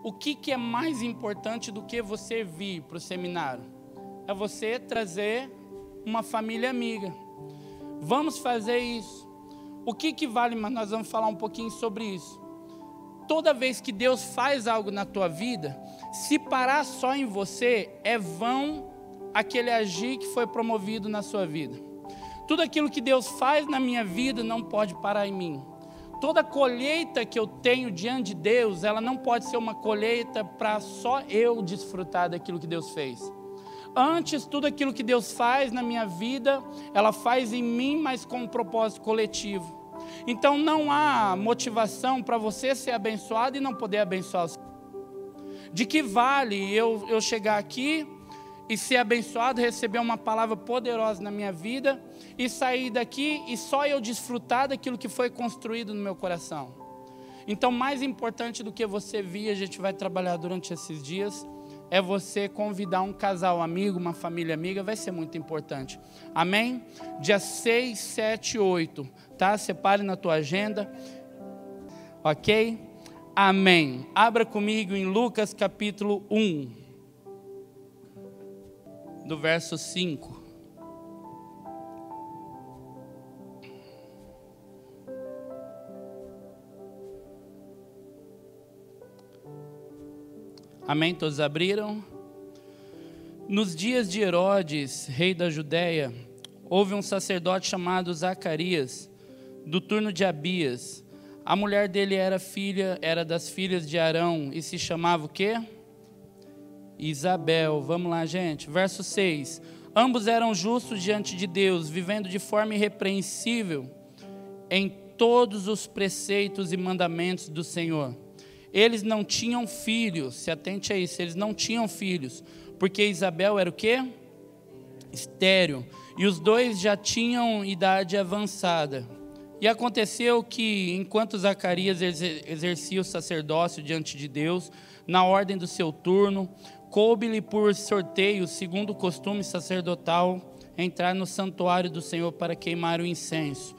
o que é mais importante do que você vir para o seminário? É você trazer uma família amiga. Vamos fazer isso. O que vale, mas nós vamos falar um pouquinho sobre isso. Toda vez que Deus faz algo na tua vida, se parar só em você, é vão aquele agir que foi promovido na sua vida. Tudo aquilo que Deus faz na minha vida não pode parar em mim. Toda colheita que eu tenho diante de Deus, ela não pode ser uma colheita para só eu desfrutar daquilo que Deus fez. Antes, tudo aquilo que Deus faz na minha vida, ela faz em mim, mas com um propósito coletivo. Então não há motivação para você ser abençoado e não poder abençoar os outros. De que vale eu chegar aqui e ser abençoado, receber uma palavra poderosa na minha vida e sair daqui e só eu desfrutar daquilo que foi construído no meu coração? Então, mais importante do que você vir, a gente vai trabalhar durante esses dias, é você convidar um casal amigo, uma família amiga, vai ser muito importante. Amém? Dia 6, 7 e 8, tá? Separe na tua agenda. Ok? Amém. Abra comigo em Lucas capítulo 1, do verso 5. Amém? Todos abriram? Nos dias de Herodes, rei da Judéia, houve um sacerdote chamado Zacarias, do turno de Abias. A mulher dele era das filhas de Arão e se chamava o quê? Isabel. Vamos lá, gente. Verso 6. Ambos eram justos diante de Deus, vivendo de forma irrepreensível em todos os preceitos e mandamentos do Senhor. Eles não tinham filhos, se atente a isso, eles não tinham filhos, porque Isabel era o quê? Estéril, e os dois já tinham idade avançada. E aconteceu que, enquanto Zacarias exercia o sacerdócio diante de Deus, na ordem do seu turno, coube-lhe por sorteio, segundo o costume sacerdotal, entrar no santuário do Senhor para queimar o incenso.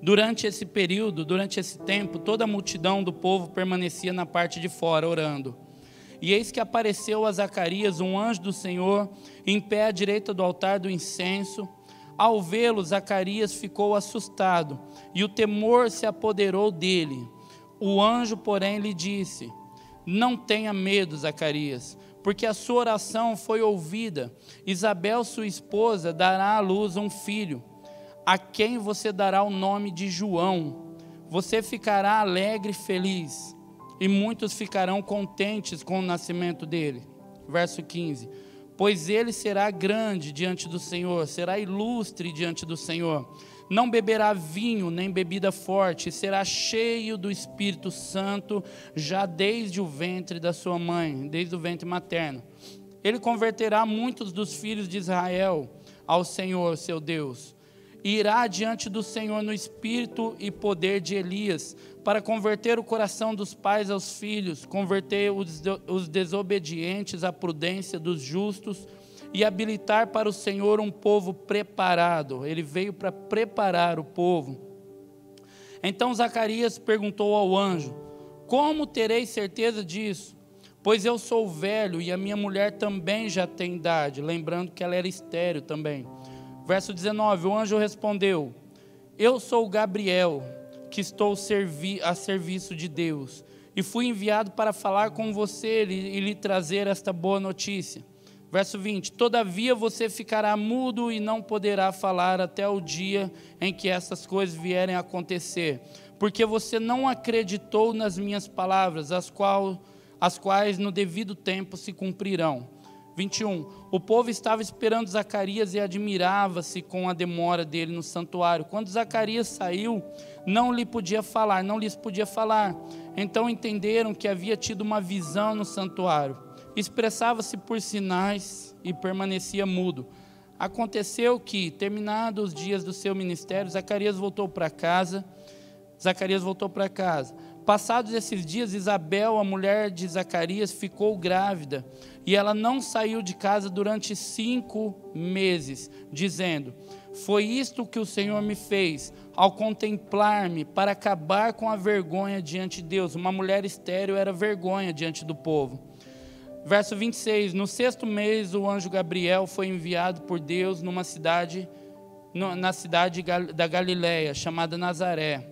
Durante esse período, durante esse tempo, toda a multidão do povo permanecia na parte de fora, orando. E eis que apareceu a Zacarias um anjo do Senhor, em pé à direita do altar do incenso. Ao vê-lo, Zacarias ficou assustado, e o temor se apoderou dele. O anjo, porém, lhe disse: não tenha medo, Zacarias, porque a sua oração foi ouvida. Isabel, sua esposa, dará à luz um filho, a quem você dará o nome de João. Você ficará alegre e feliz, e muitos ficarão contentes com o nascimento dele. Verso 15. Pois ele será grande diante do Senhor, será ilustre diante do Senhor. Não beberá vinho nem bebida forte, será cheio do Espírito Santo, já desde o ventre da sua mãe, desde o ventre materno. Ele converterá muitos dos filhos de Israel ao Senhor, seu Deus. Irá diante do Senhor no espírito e poder de Elias, para converter o coração dos pais aos filhos, converter os desobedientes à prudência dos justos e habilitar para o Senhor um povo preparado. Ele veio para preparar o povo. Então Zacarias perguntou ao anjo: como terei certeza disso? Pois eu sou velho e a minha mulher também já tem idade. Lembrando que ela era estéril também. Verso 19, o anjo respondeu: eu sou Gabriel, que estou a serviço de Deus, e fui enviado para falar com você e lhe trazer esta boa notícia. Verso 20, todavia você ficará mudo e não poderá falar até o dia em que essas coisas vierem a acontecer, porque você não acreditou nas minhas palavras, as quais no devido tempo se cumprirão. 21, o povo estava esperando Zacarias e admirava-se com a demora dele no santuário. Quando Zacarias saiu, não lhes podia falar. Então entenderam que havia tido uma visão no santuário. Expressava-se por sinais e permanecia mudo. Aconteceu que, terminados os dias do seu ministério, Zacarias voltou para casa. Passados esses dias, Isabel, a mulher de Zacarias, ficou grávida, e ela não saiu de casa durante 5 meses, dizendo: Foi isto que o Senhor me fez, ao contemplar-me, para acabar com a vergonha diante de Deus. Uma mulher estéril era vergonha diante do povo. Verso 26, no 6º mês, o anjo Gabriel foi enviado por Deus na cidade da Galileia, chamada Nazaré,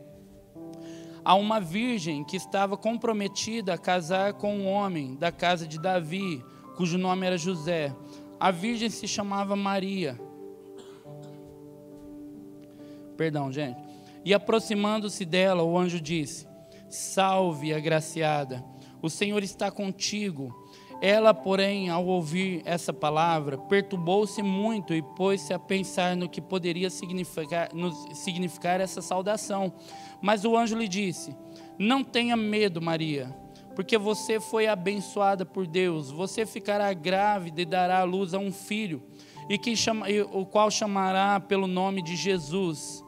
a uma virgem que estava comprometida a casar com um homem da casa de Davi, cujo nome era José. A virgem se chamava Maria. Perdão, gente. E aproximando-se dela, o anjo disse: Salve, agraciada, o Senhor está contigo. Ela, porém, ao ouvir essa palavra, perturbou-se muito e pôs-se a pensar no que poderia significar essa saudação. Mas o anjo lhe disse: Não tenha medo, Maria, porque você foi abençoada por Deus. Você ficará grávida e dará à luz a um filho, o qual chamará pelo nome de Jesus.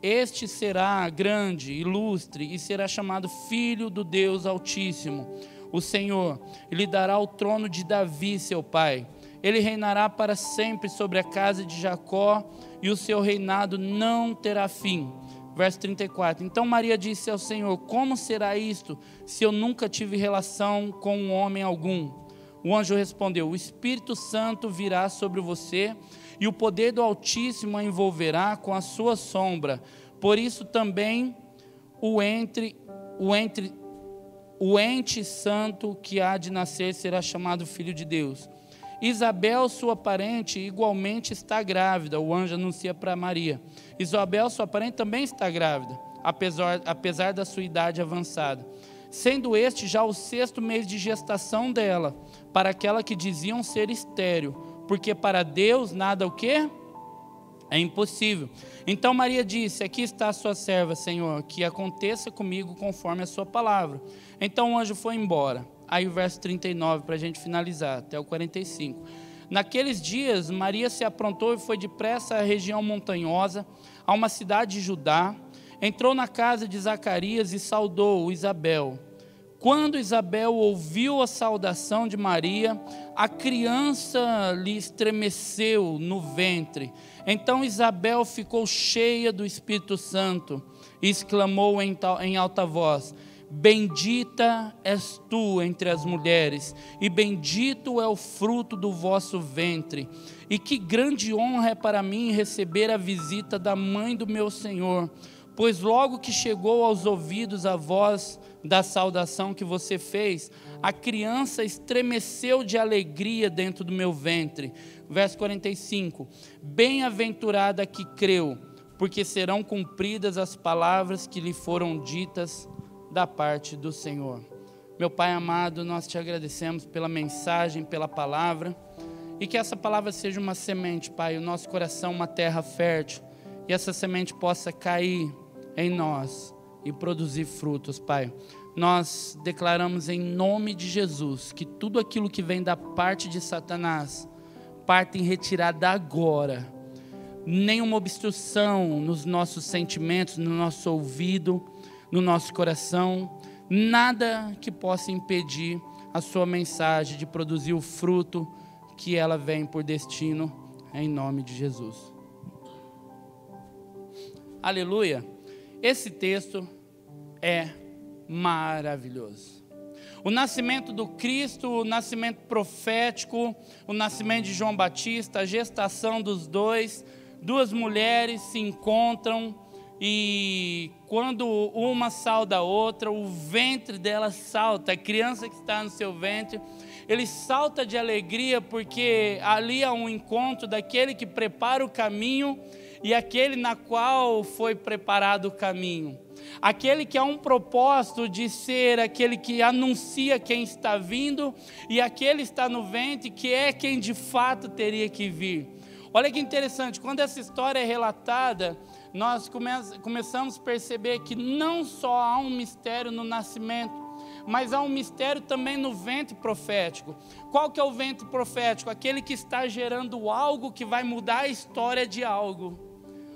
Este será grande, ilustre, e será chamado Filho do Deus Altíssimo. O Senhor lhe dará o trono de Davi, seu pai. Ele reinará para sempre sobre a casa de Jacó, e o seu reinado não terá fim. Verso 34. Então Maria disse ao Senhor: Como será isto, se eu nunca tive relação com um homem algum? O anjo respondeu: O Espírito Santo virá sobre você, e o poder do Altíssimo a envolverá com a sua sombra. Por isso também o ente santo que há de nascer será chamado Filho de Deus. Isabel, sua parente, igualmente está grávida. O anjo anuncia para Maria. Isabel, sua parente, também está grávida, apesar da sua idade avançada, sendo este já o 6º mês de gestação dela, para aquela que diziam ser estéril, porque para Deus nada o quê? É impossível. Então Maria disse: Aqui está a sua serva, Senhor, que aconteça comigo conforme a sua palavra. Então o anjo foi embora. Aí o verso 39, para a gente finalizar, até o 45. Naqueles dias, Maria se aprontou e foi depressa à região montanhosa, a uma cidade de Judá. Entrou na casa de Zacarias e saudou Isabel. Quando Isabel ouviu a saudação de Maria, a criança lhe estremeceu no ventre. Então Isabel ficou cheia do Espírito Santo e exclamou em alta voz: Bendita és tu entre as mulheres, e bendito é o fruto do vosso ventre. E que grande honra é para mim receber a visita da mãe do meu Senhor, pois logo que chegou aos ouvidos a voz da saudação que você fez, a criança estremeceu de alegria dentro do meu ventre. Verso 45, bem-aventurada que creu, porque serão cumpridas as palavras que lhe foram ditas da parte do Senhor. Meu Pai amado, nós te agradecemos pela mensagem, pela palavra, e que essa palavra seja uma semente, Pai, o nosso coração uma terra fértil, e essa semente possa cair em nós e produzir frutos, Pai. Nós declaramos em nome de Jesus que tudo aquilo que vem da parte de Satanás parte em retirada agora. Nenhuma obstrução nos nossos sentimentos, no nosso ouvido, no nosso coração, nada que possa impedir a sua mensagem de produzir o fruto que ela vem por destino, em nome de Jesus. Aleluia! Esse texto é maravilhoso. O nascimento do Cristo, o nascimento profético, o nascimento de João Batista, a gestação dos dois, duas mulheres se encontram e quando uma sauda a outra, o ventre dela salta, a criança que está no seu ventre, ele salta de alegria porque ali há um encontro daquele que prepara o caminho e aquele na qual foi preparado o caminho. Aquele que há um propósito de ser aquele que anuncia quem está vindo e aquele está no ventre que é quem de fato teria que vir. Olha que interessante, quando essa história é relatada, nós começamos a perceber que não só há um mistério no nascimento, mas há um mistério também no ventre profético. Qual que é o ventre profético? Aquele que está gerando algo que vai mudar a história de algo.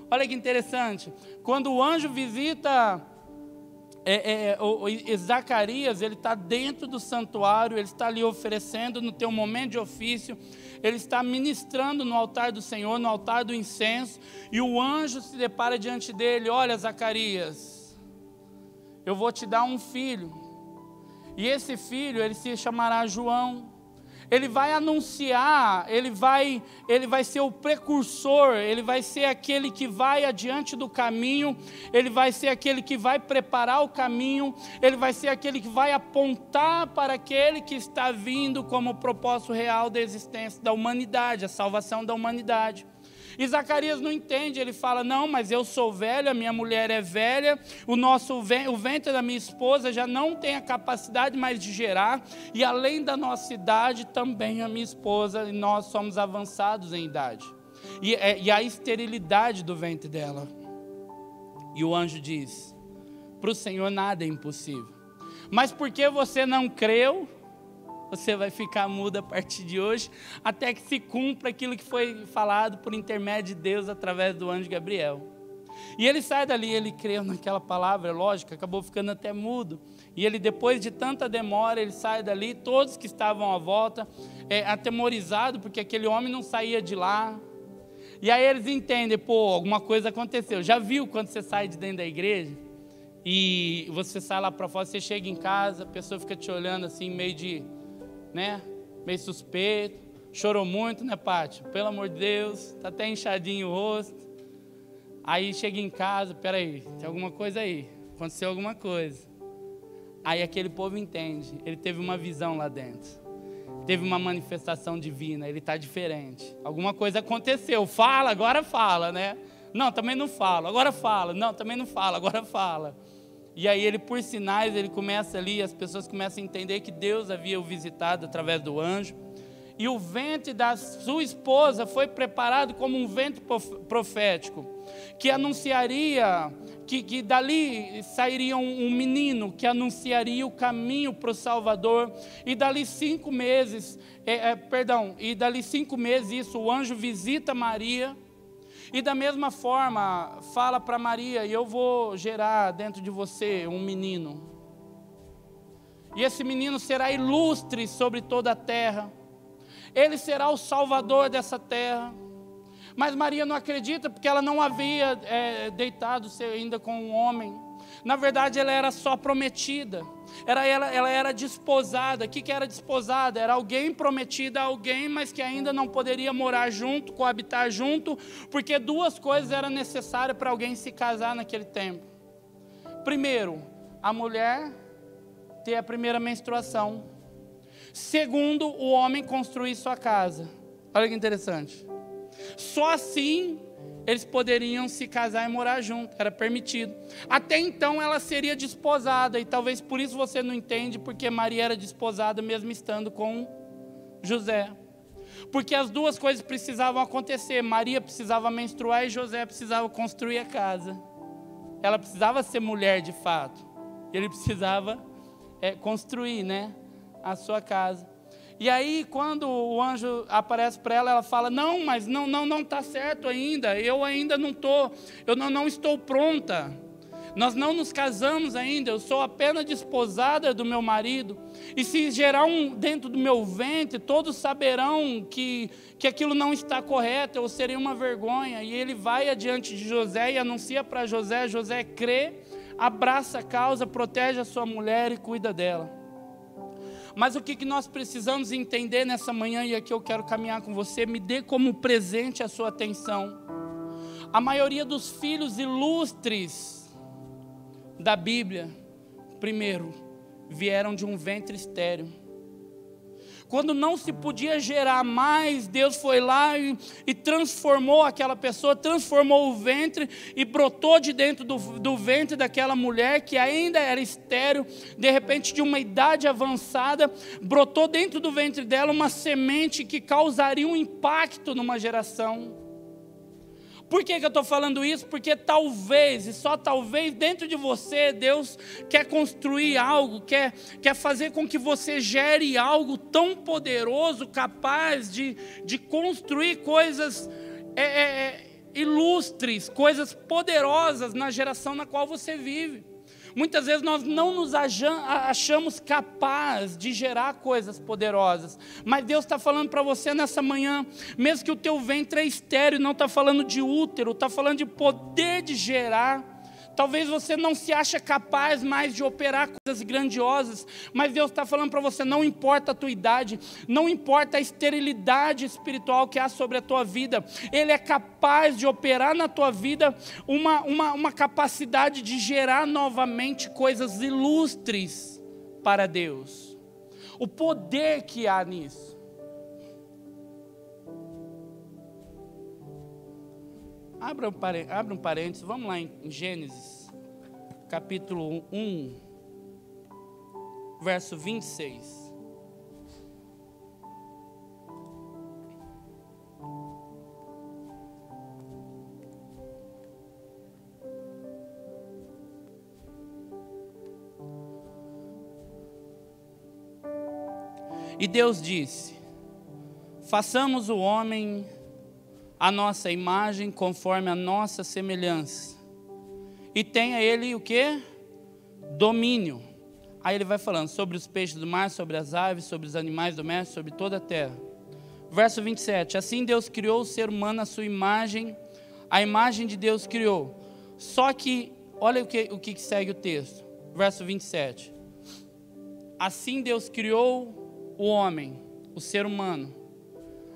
Olha que interessante, quando o anjo visita Zacarias, ele está dentro do santuário, ele está ali oferecendo no teu momento de ofício, ele está ministrando no altar do Senhor, no altar do incenso, e o anjo se depara diante dele: olha, Zacarias, eu vou te dar um filho, e esse filho, ele se chamará João. Ele vai anunciar, ele vai ser o precursor, ele vai ser aquele que vai adiante do caminho, ele vai ser aquele que vai preparar o caminho, ele vai ser aquele que vai apontar para aquele que está vindo como o propósito real da existência da humanidade, a salvação da humanidade. E Zacarias não entende, ele fala: não, mas eu sou velho, a minha mulher é velha, o ventre da minha esposa já não tem a capacidade mais de gerar, e além da nossa idade, também a minha esposa, e nós somos avançados em idade. E a esterilidade do ventre dela. E o anjo diz: para o Senhor nada é impossível. Mas porque você não creu, você vai ficar mudo a partir de hoje, até que se cumpra aquilo que foi falado por intermédio de Deus através do anjo Gabriel. E ele sai dali, ele creu naquela palavra, lógico, acabou ficando até mudo. E ele, depois de tanta demora, ele sai dali, todos que estavam à volta, atemorizados, porque aquele homem não saía de lá. E aí eles entendem: pô, alguma coisa aconteceu. Já viu quando você sai de dentro da igreja? E você sai lá para fora, você chega em casa, a pessoa fica te olhando assim, meio suspeito, chorou muito, né, Pátio? Pelo amor de Deus, está até inchadinho o rosto. Aí chega em casa: peraí, tem alguma coisa aí, aconteceu alguma coisa. Aí aquele povo entende, ele teve uma visão lá dentro, teve uma manifestação divina, ele está diferente, alguma coisa aconteceu. Fala, agora fala, né? Não, também não fala, agora fala. Não, também não fala, agora fala. E aí ele, por sinais, ele começa ali, as pessoas começam a entender que Deus havia o visitado através do anjo. E o ventre da sua esposa foi preparado como um ventre profético, que anunciaria, que dali sairia um menino, que anunciaria o caminho para o Salvador. E dali 5 meses, isso, o anjo visita Maria. E da mesma forma, fala para Maria: e eu vou gerar dentro de você um menino. E esse menino será ilustre sobre toda a terra. Ele será o salvador dessa terra. Mas Maria não acredita, porque ela não havia deitado ainda com um homem. Na verdade, ela era só prometida. Ela era desposada. O que era desposada? Era alguém prometida a alguém, mas que ainda não poderia morar junto, coabitar junto, porque 2 coisas eram necessárias para alguém se casar naquele tempo. Primeiro, a mulher ter a primeira menstruação. Segundo, o homem construir sua casa. Olha que interessante. Só assim eles poderiam se casar e morar juntos, era permitido. Até então ela seria desposada, e talvez por isso você não entende porque Maria era desposada mesmo estando com José. Porque as 2 coisas precisavam acontecer: Maria precisava menstruar e José precisava construir a casa. Ela precisava ser mulher de fato, ele precisava construir, a sua casa. E aí, quando o anjo aparece para ela, ela fala: não, mas não está certo ainda, eu ainda não estou pronta, nós não nos casamos ainda, eu sou apenas desposada do meu marido, e se gerar dentro do meu ventre, todos saberão que aquilo não está correto, eu serei uma vergonha. E ele vai adiante de José e anuncia para José. José crê, abraça a causa, protege a sua mulher e cuida dela. Mas o que nós precisamos entender nessa manhã, e aqui eu quero caminhar com você, me dê como presente a sua atenção. A maioria dos filhos ilustres da Bíblia, primeiro, vieram de um ventre estéril. Quando não se podia gerar mais, Deus foi lá e transformou aquela pessoa, transformou o ventre e brotou de dentro do ventre daquela mulher que ainda era estéril, de repente de uma idade avançada, brotou dentro do ventre dela uma semente que causaria um impacto numa geração. Por que eu estou falando isso? Porque talvez, e só talvez, dentro de você, Deus quer construir algo, quer fazer com que você gere algo tão poderoso, capaz de construir coisas ilustres, coisas poderosas na geração na qual você vive. Muitas vezes nós não nos achamos capazes de gerar coisas poderosas. Mas Deus está falando para você nessa manhã, mesmo que o teu ventre é estéril, não está falando de útero, está falando de poder de gerar. Talvez você não se ache capaz mais de operar coisas grandiosas, mas Deus está falando para você, não importa a tua idade, não importa a esterilidade espiritual que há sobre a tua vida, Ele é capaz de operar na tua vida uma capacidade de gerar novamente coisas ilustres para Deus. O poder que há nisso. Abra um parênteses, vamos lá em Gênesis, capítulo 1, verso 26. E Deus disse: façamos o homem a nossa imagem, conforme a nossa semelhança. E tenha ele o quê? Domínio. Aí ele vai falando sobre os peixes do mar, sobre as aves, sobre os animais domésticos, sobre toda a terra. Verso 27. Assim Deus criou o ser humano à sua imagem, a imagem de Deus criou. Só que, olha o que segue o texto. Verso 27. Assim Deus criou o homem, o ser humano.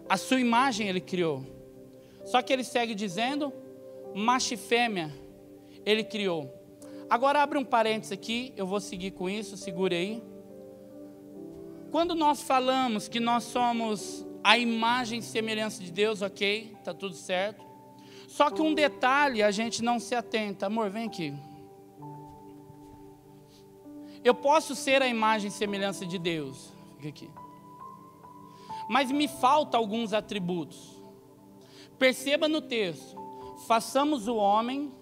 A sua imagem ele criou. Só que ele segue dizendo, macho e fêmea, ele criou. Agora abre um parênteses aqui, eu vou seguir com isso, segure aí. Quando nós falamos que nós somos a imagem e semelhança de Deus, ok, está tudo certo. Só que um detalhe a gente não se atenta. Amor, vem aqui. Eu posso ser a imagem e semelhança de Deus, fica aqui. Mas me faltam alguns atributos. Perceba no texto, façamos o homem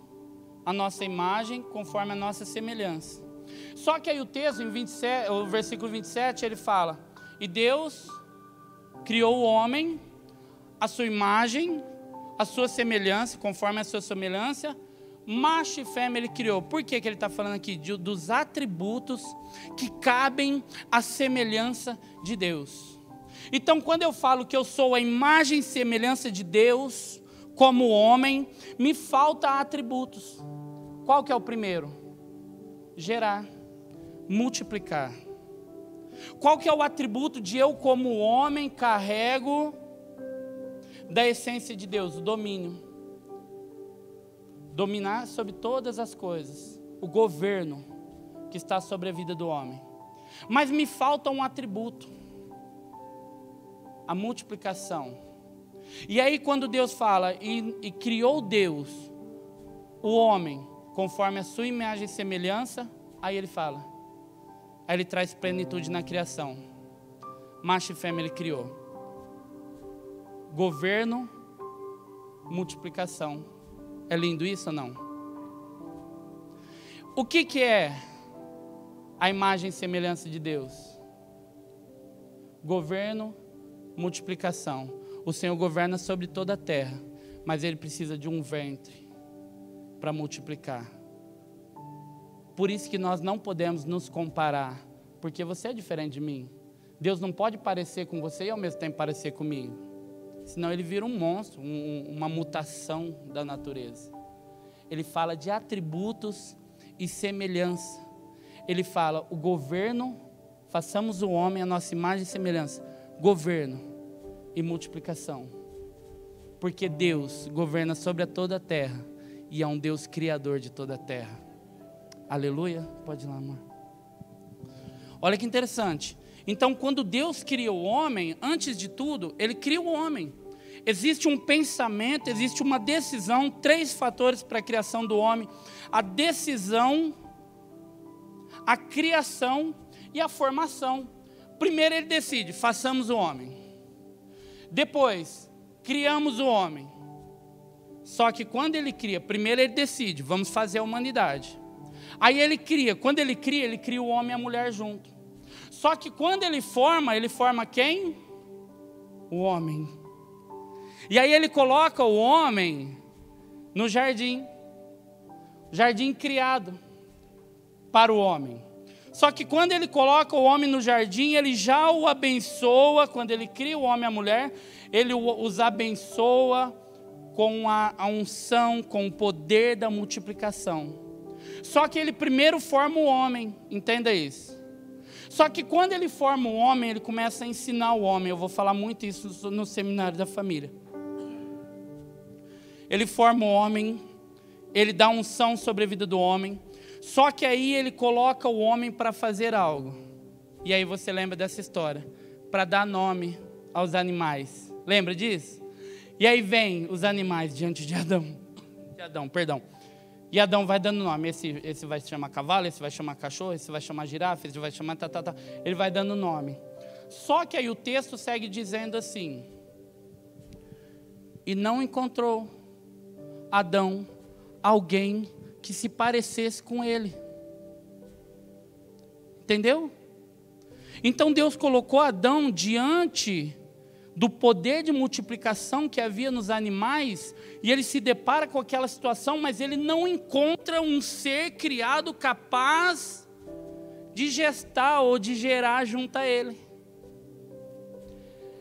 a nossa imagem conforme a nossa semelhança. Só que aí o texto, em 27, o versículo 27, ele fala, e Deus criou o homem, a sua imagem, a sua semelhança, conforme a sua semelhança, macho e fêmea ele criou. Por que ele está falando aqui? Dos atributos que cabem à semelhança de Deus. Então, quando eu falo que eu sou a imagem e semelhança de Deus, como homem, me falta atributos. Qual que é o primeiro? Gerar, multiplicar. Qual que é o atributo de eu, como homem, carrego da essência de Deus? O domínio. Dominar sobre todas as coisas. O governo que está sobre a vida do homem. Mas me falta um atributo. A multiplicação. E aí quando Deus fala, e criou Deus o homem, conforme a sua imagem e semelhança, aí ele fala, aí ele traz plenitude na criação. Macho e fêmea ele criou. Governo, multiplicação. É lindo isso ou não? O que é a imagem e semelhança de Deus? Governo, multiplicação. O Senhor governa sobre toda a terra, mas Ele precisa de um ventre para multiplicar. Por isso que nós não podemos nos comparar, porque você é diferente de mim. Deus não pode parecer com você e ao mesmo tempo parecer comigo, senão Ele vira um monstro, uma mutação da natureza. Ele fala de atributos e semelhança. Ele fala, o governo, façamos o homem a nossa imagem e semelhança. Governo e multiplicação. Porque Deus governa sobre toda a terra e é um Deus criador de toda a terra. Aleluia? Pode ir lá, amor. Olha que interessante. Então, quando Deus cria o homem, antes de tudo, Ele cria o homem. Existe um pensamento, existe uma decisão, 3 fatores para a criação do homem. A decisão, a criação e a formação. Primeiro ele decide, façamos o homem. Depois, criamos o homem. Só que quando ele cria, primeiro ele decide, vamos fazer a humanidade. Aí ele cria, quando ele cria o homem e a mulher junto. Só que quando ele forma quem? O homem. E aí ele coloca o homem no jardim. Jardim criado. para o homem. Só que quando ele coloca o homem no jardim, ele já o abençoa. Quando ele cria o homem e a mulher, ele os abençoa com a unção, com o poder da multiplicação. Só que ele primeiro forma o homem, entenda isso. Só que quando ele forma o homem, ele começa a ensinar o homem. Eu vou falar muito isso no seminário da família. Ele forma o homem, ele dá unção sobre a vida do homem. Só que aí ele coloca o homem para fazer algo. E aí você lembra dessa história. Para dar nome aos animais. Lembra disso? E aí vem os animais diante de Adão. E Adão vai dando nome. Esse vai se chamar cavalo, esse vai chamar cachorro, esse vai chamar girafa, esse vai chamar Ele vai dando nome. Só que aí o texto segue dizendo assim. E não encontrou Adão alguém que se parecesse com ele. Entendeu? Então Deus colocou Adão diante do poder de multiplicação que havia nos animais, e ele se depara com aquela situação, mas ele não encontra um ser criado capaz de gestar ou de gerar junto a ele.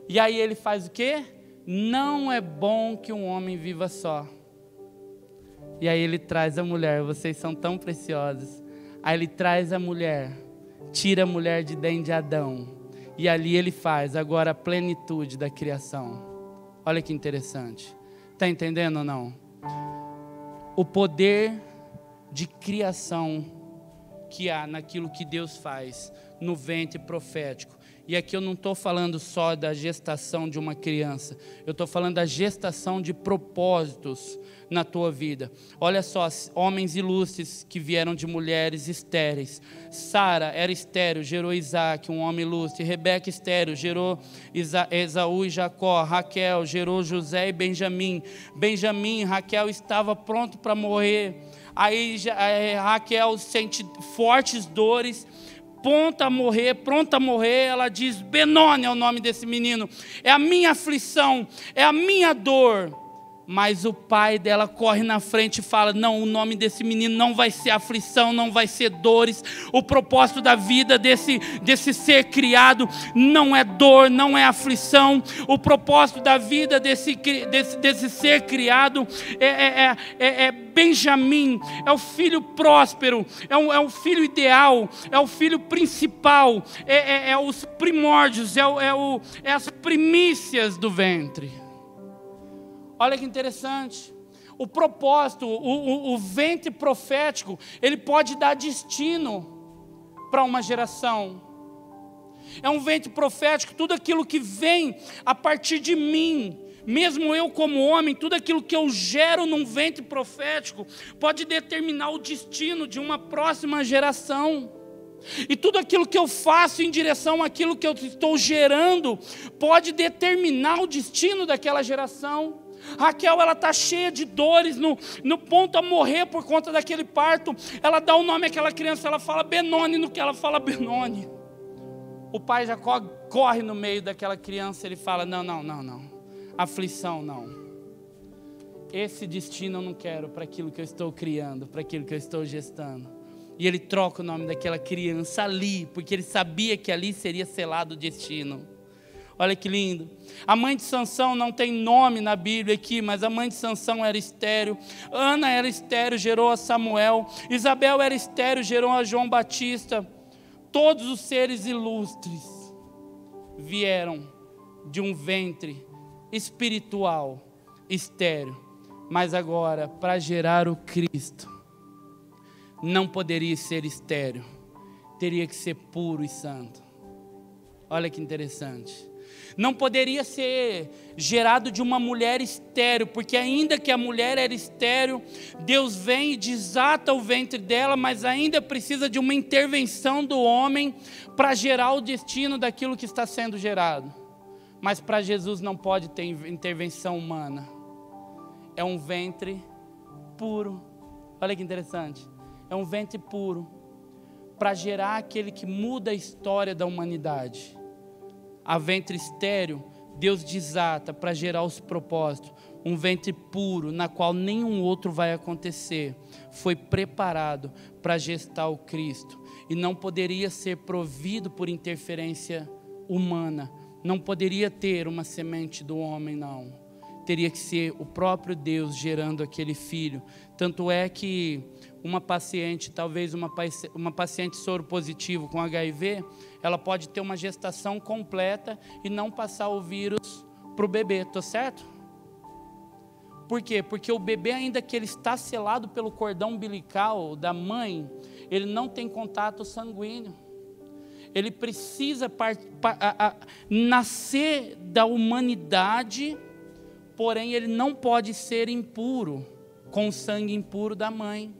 E aí ele faz o quê? Não é bom que um homem viva só. E aí ele traz a mulher, vocês são tão preciosos. Aí ele traz a mulher, tira a mulher de dentro de Adão. E ali ele faz agora a plenitude da criação. Olha que interessante. Está entendendo ou não? O poder de criação que há naquilo que Deus faz no ventre profético. E aqui eu não estou falando só da gestação de uma criança. Eu estou falando da gestação de propósitos na tua vida. Olha só, homens ilustres que vieram de mulheres estéreis. Sara era estéril, gerou Isaac, um homem ilustre. Rebeca estéril, gerou Esaú e Jacó. Raquel gerou José e Benjamim. Raquel estava pronto para morrer. Aí Raquel sente fortes dores. Pronta a morrer, ela diz, Benoni é o nome desse menino, é a minha aflição, é a minha dor. Mas o pai dela corre na frente e fala, não, o nome desse menino não vai ser aflição, não vai ser dores. O propósito da vida desse ser criado não é dor, não é aflição. O propósito da vida desse ser criado é Benjamim, é o filho próspero, é o filho ideal, é o filho principal, é os primórdios, é as primícias do ventre. Olha que interessante, o propósito, o ventre profético, ele pode dar destino para uma geração. É um ventre profético, tudo aquilo que vem a partir de mim, mesmo eu como homem, tudo aquilo que eu gero num ventre profético, pode determinar o destino de uma próxima geração. E tudo aquilo que eu faço em direção àquilo que eu estou gerando, pode determinar o destino daquela geração. Raquel, ela está cheia de dores, no ponto a morrer por conta daquele parto. Ela dá o nome àquela criança, ela fala Benoni, no que ela fala Benoni. O pai já corre no meio daquela criança, ele fala, não, aflição não. Esse destino eu não quero para aquilo que eu estou criando, para aquilo que eu estou gestando. E ele troca o nome daquela criança ali, porque ele sabia que ali seria selado o destino. Olha que lindo. A mãe de Sansão não tem nome na Bíblia aqui, mas a mãe de Sansão era estéril. Ana era estéril, gerou a Samuel. Isabel era estéril, gerou a João Batista. Todos os seres ilustres vieram de um ventre espiritual estéril. Mas agora, para gerar o Cristo, não poderia ser estéril. Teria que ser puro e santo. Olha que interessante. Não poderia ser gerado de uma mulher estéril, porque ainda que a mulher era estéril, Deus vem e desata o ventre dela, mas ainda precisa de uma intervenção do homem para gerar o destino daquilo que está sendo gerado. Mas para Jesus não pode ter intervenção humana. É um ventre puro. Olha que interessante. É um ventre puro para gerar aquele que muda a história da humanidade. A ventre estéril, Deus desata para gerar os propósitos. um ventre puro, na qual nenhum outro vai acontecer, foi preparado para gestar o Cristo, e não poderia ser provido por interferência humana, não poderia ter uma semente do homem, não, teria que ser o próprio Deus gerando aquele filho. Tanto é que uma paciente, talvez uma paciente soro positivo com HIV, ela pode ter uma gestação completa e não passar o vírus para o bebê, estou certo? Por quê? Porque o bebê, ainda que ele está selado pelo cordão umbilical da mãe, ele não tem contato sanguíneo. Ele precisa nascer da humanidade, porém ele não pode ser impuro, com o sangue impuro da mãe.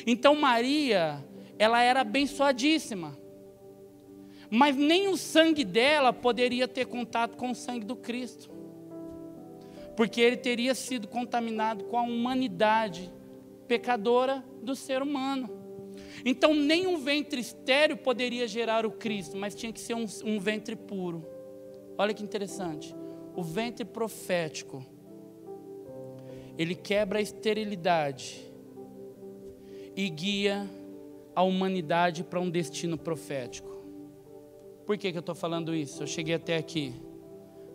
Então Maria, ela era abençoadíssima, mas nem o sangue dela poderia ter contato com o sangue do Cristo, porque ele teria sido contaminado com a humanidade pecadora do ser humano. Então nem um ventre estéril poderia gerar o Cristo, mas tinha que ser um ventre puro. Olha que interessante, o ventre profético, ele quebra a esterilidade e guia a humanidade para um destino profético. Por que eu estou falando isso? Eu cheguei até aqui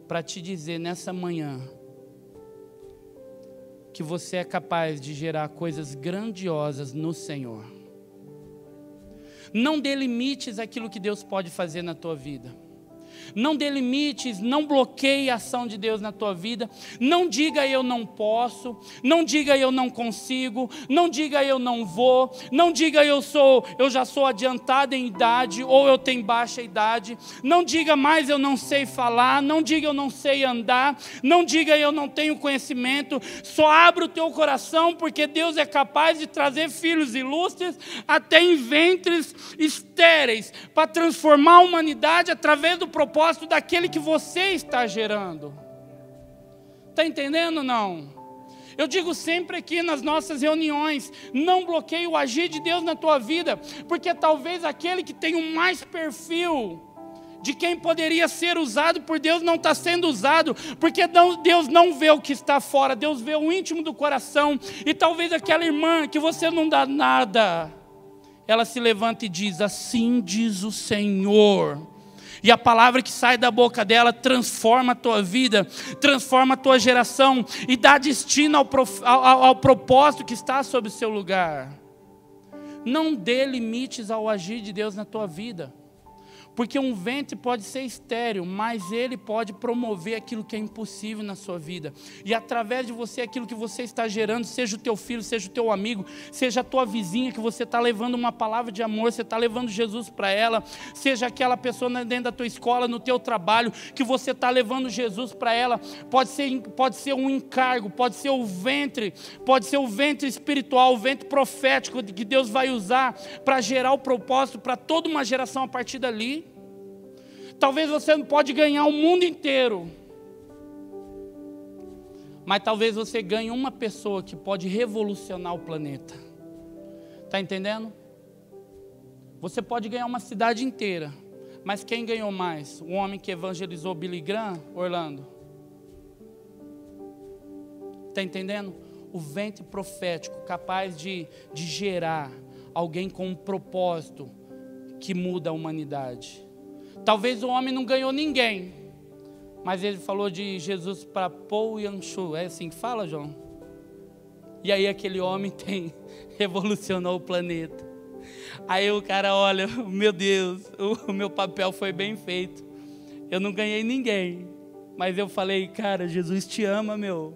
para te dizer nessa manhã que você é capaz de gerar coisas grandiosas no Senhor. Não dê limites àquilo que Deus pode fazer na tua vida. Não dê limites, não bloqueie a ação de Deus na tua vida. Não diga eu não posso, não diga eu não consigo, não diga eu não vou, não diga eu já sou adiantado em idade ou eu tenho baixa idade. Não diga mais eu não sei falar, não diga eu não sei andar, não diga eu não tenho conhecimento. Só abra o teu coração, porque Deus é capaz de trazer filhos ilustres até em ventres estéreis para transformar a humanidade através do propósito daquele que você está gerando. Está entendendo ou não? Eu digo sempre aqui nas nossas reuniões, não bloqueie o agir de Deus na tua vida, porque talvez aquele que tem o mais perfil de quem poderia ser usado por Deus não está sendo usado, porque Deus não vê o que está fora, Deus vê o íntimo do coração. E talvez aquela irmã que você não dá nada, ela se levanta e diz: assim diz o Senhor. E a palavra que sai da boca dela transforma a tua vida, transforma a tua geração e dá destino ao propósito que está sob o seu lugar. Não dê limites ao agir de Deus na tua vida. Porque um ventre pode ser estéril, mas ele pode promover aquilo que é impossível na sua vida. E através de você, aquilo que você está gerando, seja o teu filho, seja o teu amigo, seja a tua vizinha, que você está levando uma palavra de amor, você está levando Jesus para ela, seja aquela pessoa dentro da tua escola, no teu trabalho, que você está levando Jesus para ela. Pode ser um encargo, pode ser o ventre espiritual, o ventre profético que Deus vai usar para gerar o propósito para toda uma geração a partir dali. Talvez você não pode ganhar o mundo inteiro, mas talvez você ganhe uma pessoa que pode revolucionar o planeta. Está entendendo? Você pode ganhar uma cidade inteira, mas quem ganhou mais? O homem que evangelizou Billy Graham, Orlando? Está entendendo? O ventre profético capaz de gerar alguém com um propósito que muda a humanidade. Talvez o homem não ganhou ninguém, mas ele falou de Jesus para Paul Yanshu. É assim que fala, João? E aí aquele homem revolucionou o planeta. Aí o cara olha: meu Deus, o meu papel foi bem feito. Eu não ganhei ninguém, mas eu falei: cara, Jesus te ama, meu.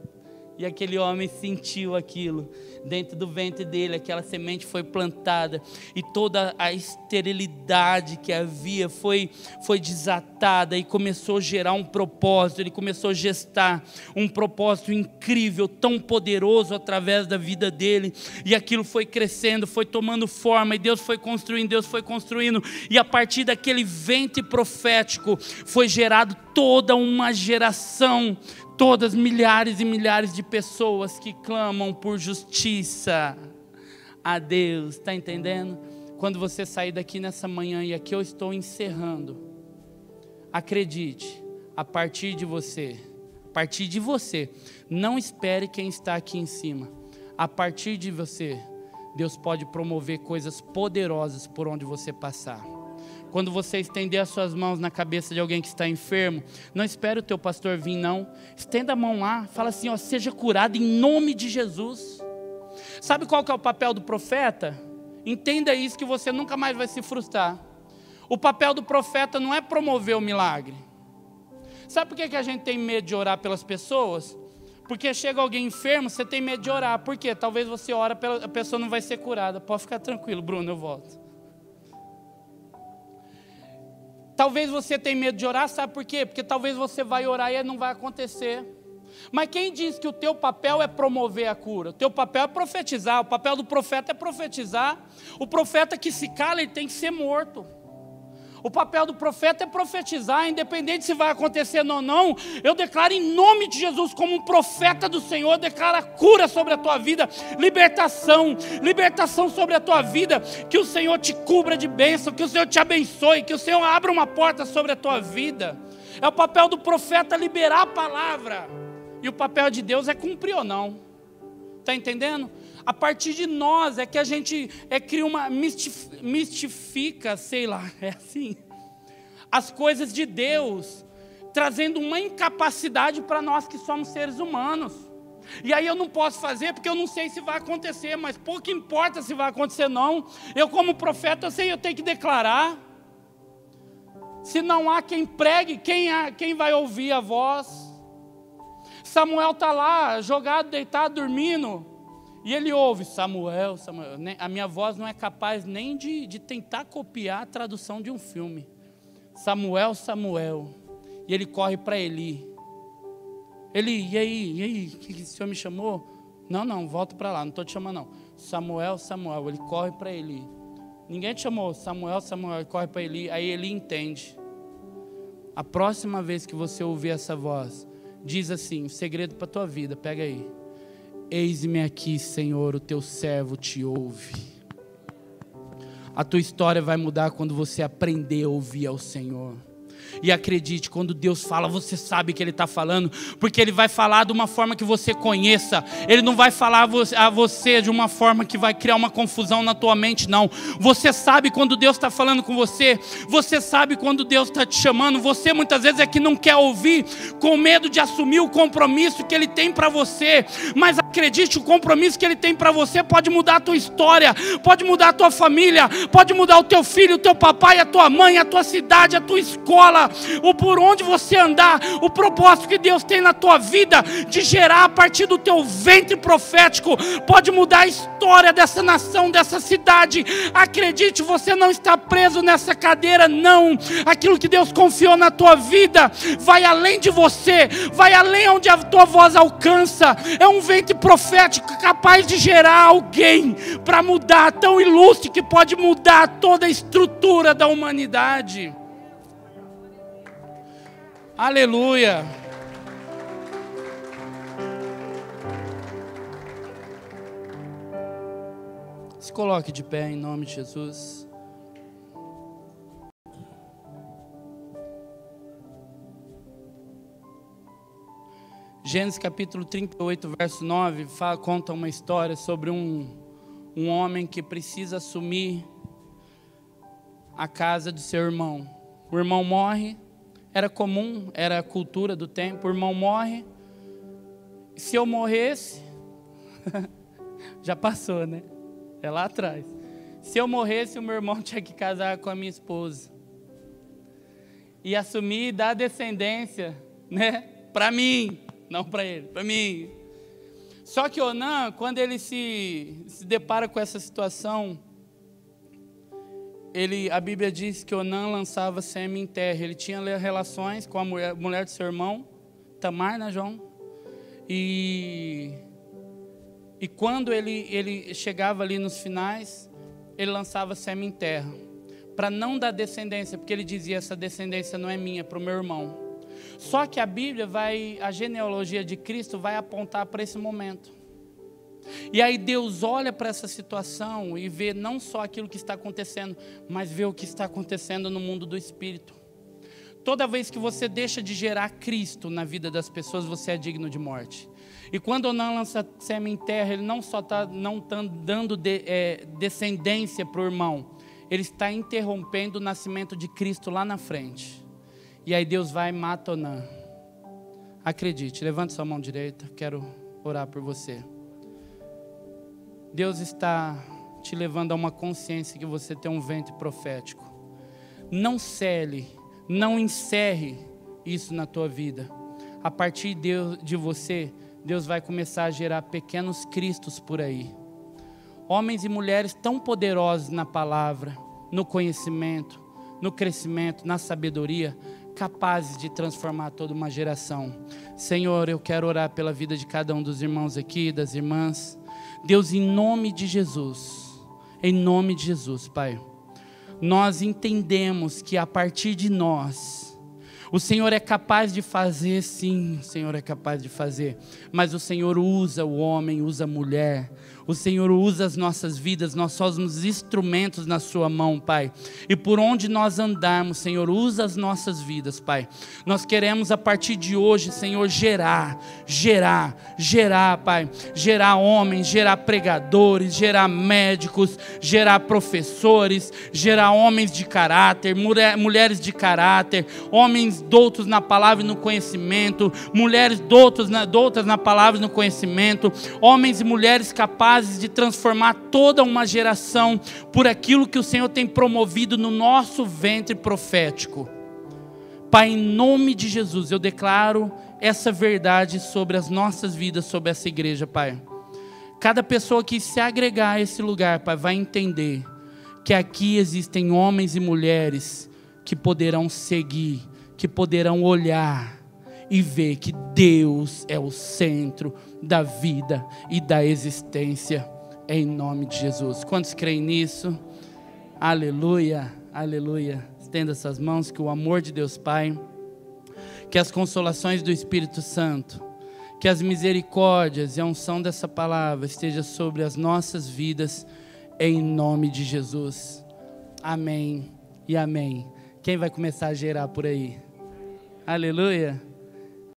E aquele homem sentiu aquilo dentro do ventre dele, aquela semente foi plantada e toda a esterilidade que havia foi desatada e começou a gerar um propósito. Ele começou a gestar um propósito incrível, tão poderoso através da vida dele, e aquilo foi crescendo, foi tomando forma, e Deus foi construindo, e a partir daquele ventre profético foi gerado toda uma geração, todas milhares e milhares de pessoas que clamam por justiça a Deus. Está entendendo? Quando você sair daqui nessa manhã, e aqui eu estou encerrando, acredite, a partir de você, partir de você. Não espere quem está aqui em cima. A partir de você, Deus pode promover coisas poderosas por onde você passar. Quando você estender as suas mãos na cabeça de alguém que está enfermo, não espere o teu pastor vir, não. Estenda a mão lá, fala assim, ó, seja curado em nome de Jesus. Sabe qual que é o papel do profeta? Entenda isso que você nunca mais vai se frustrar. O papel do profeta não é promover o milagre. Sabe por que a gente tem medo de orar pelas pessoas? Porque chega alguém enfermo, você tem medo de orar. Por quê? Talvez você ora, a pessoa não vai ser curada. Pode ficar tranquilo, Bruno, eu volto. Talvez você tenha medo de orar, sabe por quê? Porque talvez você vai orar e não vai acontecer. Mas quem diz que o teu papel é promover a cura? O teu papel é profetizar. O papel do profeta é profetizar. O profeta que se cala, ele tem que ser morto. O papel do profeta é profetizar, independente se vai acontecer ou não. Eu declaro em nome de Jesus, como um profeta do Senhor, declara cura sobre a tua vida, libertação sobre a tua vida, que o Senhor te cubra de bênção, que o Senhor te abençoe, que o Senhor abra uma porta sobre a tua vida. É o papel do profeta liberar a palavra, e o papel de Deus é cumprir ou não. Está entendendo? A partir de nós é que a gente cria uma, mistifica, sei lá, é assim, as coisas de Deus, trazendo uma incapacidade para nós que somos seres humanos. E aí eu não posso fazer porque eu não sei se vai acontecer, mas pouco importa se vai acontecer não. Eu como profeta, eu tenho que declarar. Se não há quem pregue, quem vai ouvir a voz? Samuel está lá, jogado, deitado, dormindo. E ele ouve, Samuel, Samuel. A minha voz não é capaz nem de tentar copiar a tradução de um filme. Samuel, Samuel. E ele corre para Eli. Eli, e aí? O o senhor me chamou? Não, volta para lá, não estou te chamando não. Samuel, Samuel. Ele corre para Eli. Ninguém te chamou, Samuel, Samuel. Ele corre para Eli. Aí Eli entende. A próxima vez que você ouvir essa voz, diz assim, segredo para a tua vida, pega aí. Eis-me aqui, Senhor, o teu servo te ouve. A tua história vai mudar quando você aprender a ouvir ao Senhor. E acredite, quando Deus fala, você sabe que Ele está falando, porque Ele vai falar de uma forma que você conheça. Ele não vai falar a você de uma forma que vai criar uma confusão na tua mente, não. Você sabe quando Deus está falando com você. Você sabe quando Deus está te chamando. Você muitas vezes é que não quer ouvir, com medo de assumir o compromisso que Ele tem para você. Mas acredite, o compromisso que Ele tem para você pode mudar a tua história, pode mudar a tua família, pode mudar o teu filho, o teu papai, a tua mãe, a tua cidade, a tua escola, ou por onde você andar. O propósito que Deus tem na tua vida de gerar a partir do teu ventre profético pode mudar a história dessa nação, dessa cidade. Acredite, você não está preso nessa cadeira, não. Aquilo que Deus confiou na tua vida vai além de você, vai além onde a tua voz alcança. É um ventre profético capaz de gerar alguém para mudar, tão ilustre que pode mudar toda a estrutura da humanidade. Aleluia. Se coloque de pé em nome de Jesus. Gênesis capítulo 38, verso 9, conta uma história sobre um homem que precisa assumir a casa do seu irmão. O irmão morre. Era comum, era a cultura do tempo. O irmão morre. Se eu morresse, já passou, né? É lá atrás. Se eu morresse, o meu irmão tinha que casar com a minha esposa. E assumir e dar descendência, né? Para mim, não para ele, para mim. Só que Onã, quando ele se depara com essa situação, a Bíblia diz que Onã lançava sêmen em terra. Ele tinha relações com a mulher do seu irmão, Tamar, né, João? E quando ele chegava ali nos finais, ele lançava sêmen em terra, para não dar descendência, porque ele dizia, essa descendência não é minha, é para o meu irmão. Só que a Bíblia a genealogia de Cristo vai apontar para esse momento. E aí Deus olha para essa situação e vê não só aquilo que está acontecendo, mas vê o que está acontecendo no mundo do Espírito. Toda vez que você deixa de gerar Cristo na vida das pessoas, você é digno de morte. E quando Onã lança sêmen em terra, ele não só está dando descendência para o irmão, ele está interrompendo o nascimento de Cristo lá na frente. E aí Deus vai e mata Onã. Acredite, levante sua mão direita, quero orar por você. Deus está te levando a uma consciência que você tem um ventre profético. Não cele, não encerre isso na tua vida. A partir de você, Deus vai começar a gerar pequenos cristos por aí. Homens e mulheres tão poderosos na palavra, no conhecimento, no crescimento, na sabedoria, capazes de transformar toda uma geração. Senhor, eu quero orar pela vida de cada um dos irmãos aqui, das irmãs. Deus, em nome de Jesus, Pai, nós entendemos que a partir de nós, o Senhor é capaz de fazer, sim, o Senhor é capaz de fazer, mas o Senhor usa o homem, usa a mulher, o Senhor usa as nossas vidas, nós somos instrumentos na sua mão, Pai, e por onde nós andarmos, Senhor, usa as nossas vidas, Pai. Nós queremos a partir de hoje, Senhor, gerar, Pai, gerar homens, gerar pregadores, gerar médicos, gerar professores, gerar homens de caráter, mulheres de caráter, homens doutos na palavra e no conhecimento, mulheres doutas na palavra e no conhecimento, homens e mulheres capazes de transformar toda uma geração por aquilo que o Senhor tem promovido no nosso ventre profético. Pai, em nome de Jesus, eu declaro essa verdade sobre as nossas vidas, sobre essa igreja, Pai. Cada pessoa que se agregar a esse lugar, Pai, vai entender que aqui existem homens e mulheres que poderão seguir, que poderão olhar e ver que Deus é o centro da vida e da existência, em nome de Jesus. Quantos creem nisso? Aleluia, aleluia. Estenda suas mãos, que o amor de Deus Pai, que as consolações do Espírito Santo, que as misericórdias e a unção dessa palavra esteja sobre as nossas vidas, em nome de Jesus. Amém e amém. Quem vai começar a gerar por aí? Aleluia.